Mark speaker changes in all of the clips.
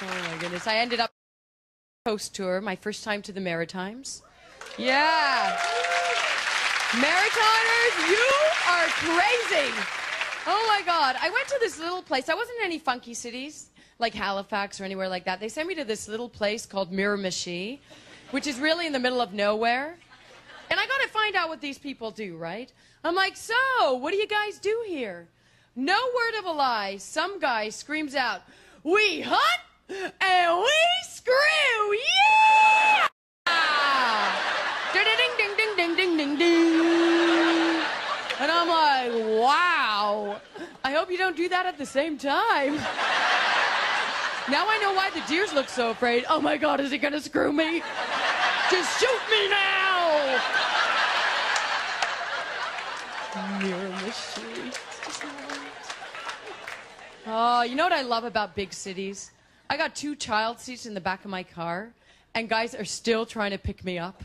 Speaker 1: Oh my goodness. I ended up coast tour, my first time to the Maritimes. Yeah. Maritimers, you are crazy. Oh my God. I went to this little place. I wasn't in any funky cities like Halifax or anywhere like that. They sent me to this little place called Miramichi, which is really in the middle of nowhere. And I got to find out what these people do, right? I'm like, so, what do you guys do here? No word of a lie. Some guy screams out, we hunt and we screw, yeah! Ding, ding, ding, ding, ding, ding, ding. And I'm like, wow. I hope you don't do that at the same time. Now I know why the deers look so afraid. Oh my God, is he gonna screw me? Just shoot me now! Miramichi. Oh, you know what I love about big cities? I got 2 child seats in the back of my car, and guys are still trying to pick me up.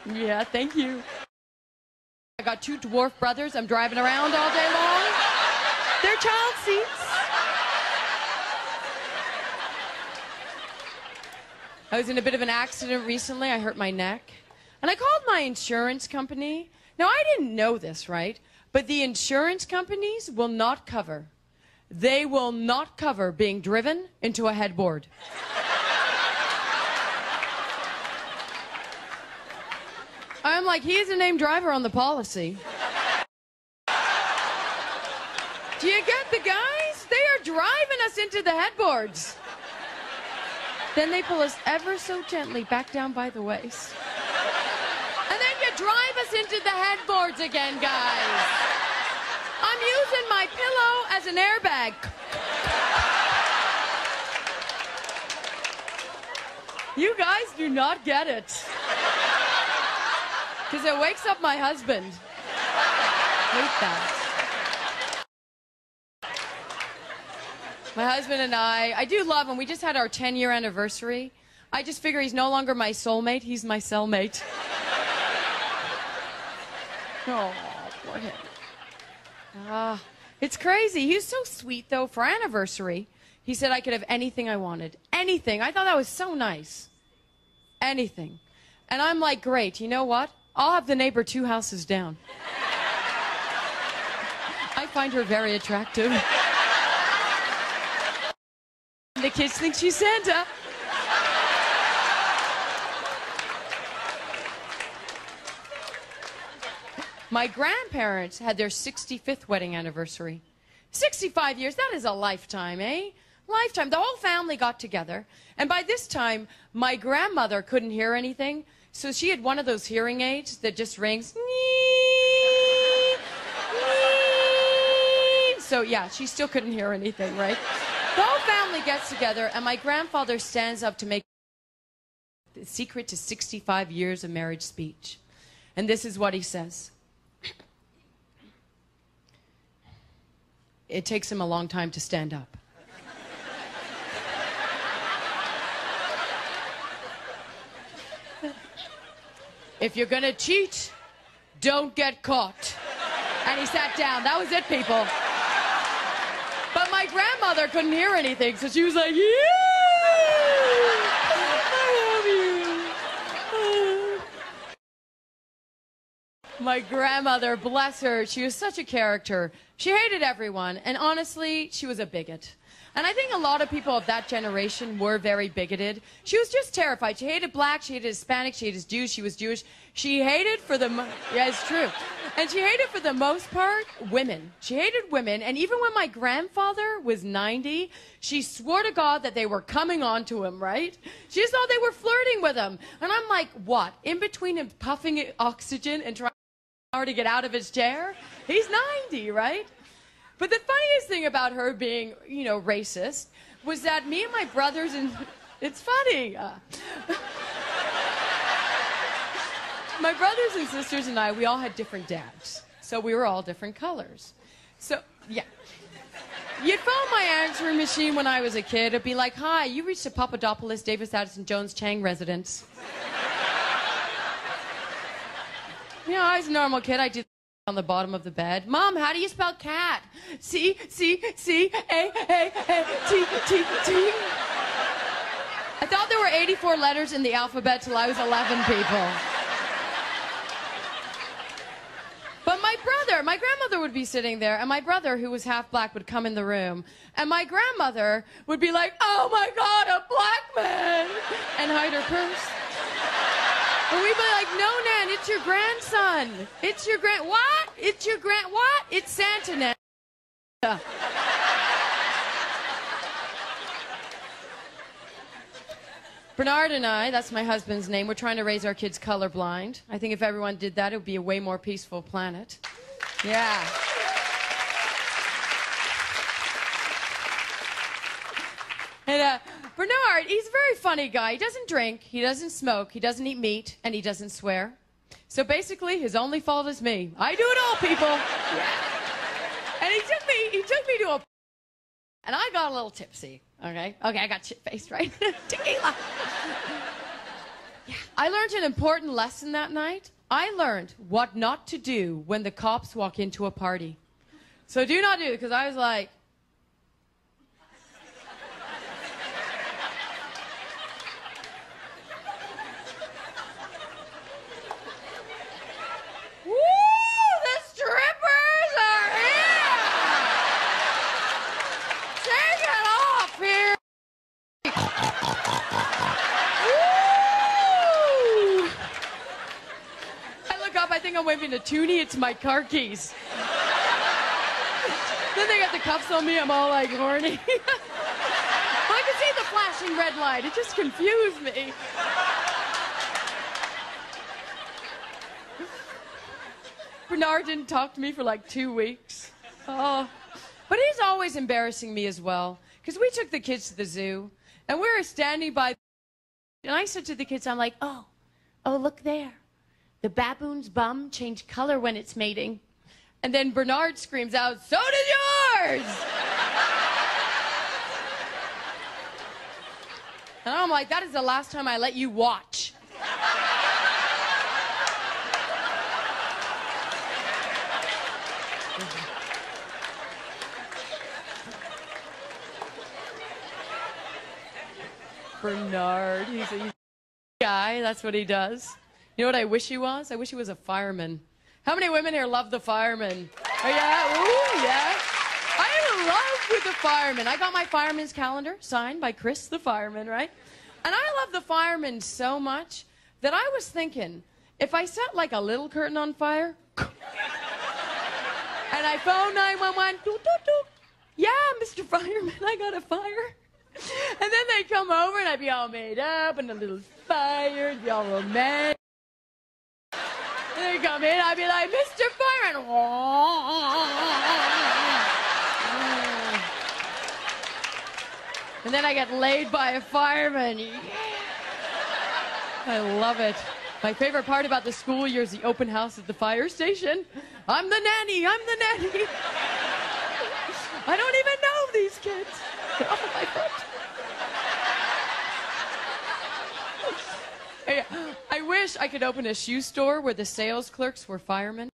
Speaker 1: Yeah, thank you. I got 2 dwarf brothers. I'm driving around all day long. They're child seats. I was in a bit of an accident recently. I hurt my neck. And I called my insurance company. Now, I didn't know this, right? But the insurance companies will not cover. They will not cover being driven into a headboard. I'm like, he is a named driver on the policy. Do you get the guys? They are driving us into the headboards. Then they pull us ever so gently back down by the waist. And then you drive us into the headboards again, guys. I'm using my pillow as an airbag. You guys do not get it. Because it wakes up my husband. Hate that. My husband and I do love him. We just had our 10-year anniversary. I just figure he's no longer my soulmate, he's my cellmate. Oh, poor him. It's crazy. He was so sweet, though, for our anniversary. He said I could have anything I wanted. Anything. I thought that was so nice. Anything. And I'm like, great, you know what? I'll have the neighbor 2 houses down. I find her very attractive. The kids think she's Santa. My grandparents had their 65th wedding anniversary. 65 years, that is a lifetime, eh? Lifetime. The whole family got together. And by this time, my grandmother couldn't hear anything. So she had one of those hearing aids that just rings. So yeah, she still couldn't hear anything, right? The whole family gets together, and my grandfather stands up to make the secret to 65 years of marriage speech. And this is what he says. It takes him a long time to stand up. If you're gonna cheat, don't get caught. And he sat down. That was it, people. But my grandmother couldn't hear anything, so she was like, yeah! I love you. My grandmother, bless her, she was such a character. She hated everyone, and honestly, she was a bigot. And I think a lot of people of that generation were very bigoted. She was just terrified. She hated black, she hated Hispanic, she hated Jews, she was Jewish. She hated for the, yeah, it's true. And she hated for the most part women. She hated women, and even when my grandfather was 90, she swore to God that they were coming on to him, right? She just thought they were flirting with him. And I'm like, what? In between him puffing oxygen and trying to get out of his chair? He's 90, right? But the funniest thing about her being, you know, racist was that me and my brothers, and it's funny. My brothers and sisters and I, we all had different dads. So we were all different colors. So, yeah. You'd phone my answering machine when I was a kid. It'd be like, hi, you reached the Papadopoulos, Davis, Addison, Jones, Chang residence. You know, I was a normal kid. I did on the bottom of the bed. Mom, how do you spell cat? C, C, C, A, A, A, T, T, T. 84 letters in the alphabet till I was 11 people. But my grandmother would be sitting there, and my brother, who was half black, would come in the room. And my grandmother would be like, "Oh my God, a black man!" and hide her purse. And we'd be like, "No, Nan, it's your grandson. It's your what? It's your what? It's Santa, Nan." Bernard and I, that's my husband's name, we're trying to raise our kids colorblind. I think if everyone did that, it would be a way more peaceful planet. Yeah. And Bernard, he's a very funny guy. He doesn't drink, he doesn't smoke, he doesn't eat meat, and he doesn't swear. So basically, his only fault is me. I do it all, people. Yeah. And he took me to a... And I got a little tipsy, okay? Okay, I got shit-faced, right? Tequila. Yeah. I learned an important lesson that night. I learned what not to do when the cops walk into a party. So do not do it, because I was like... I'm waving a toonie, it's my car keys. Then they got the cuffs on me, I'm all like horny. Well, I could see the flashing red light, it just confused me. Bernard didn't talk to me for like 2 weeks. Oh. But he's always embarrassing me as well, because we took the kids to the zoo, and we were standing by, and I said to the kids, I'm like, oh, look there. The baboon's bum changed color when it's mating. And then Bernard screams out, so did yours! And I'm like, that is the last time I let you watch. Bernard, he's a guy, that's what he does. You know what I wish he was? I wish he was a fireman. How many women here love the fireman? Oh, yeah? Ooh, yeah. I'm in love with the fireman. I got my fireman's calendar signed by Chris the fireman, right? And I love the fireman so much that I was thinking, if I set like a little curtain on fire, and I phone 911, doot, doot, doot. Yeah, Mr. Fireman, I got a fire. And then they come over and I'd be all made up and a little fire, and be all romantic. They come in, I'd be like, Mr. Fireman. And then I get laid by a fireman. Yeah. I love it. My favorite part about the school year is the open house at the fire station. I'm the nanny, I'm the nanny. I don't even know these kids. Oh, my God. I wish I could open a shoe store where the sales clerks were firemen.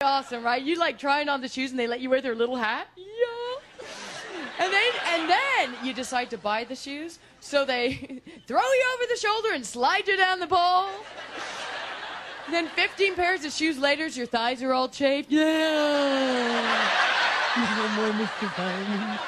Speaker 1: Awesome, right? You like trying on the shoes and they let you wear their little hat? Yeah. And then you decide to buy the shoes, so they throw you over the shoulder and slide you down the pole. And then 15 pairs of shoes later, your thighs are all chafed. Yeah. No more Mr. Fireman.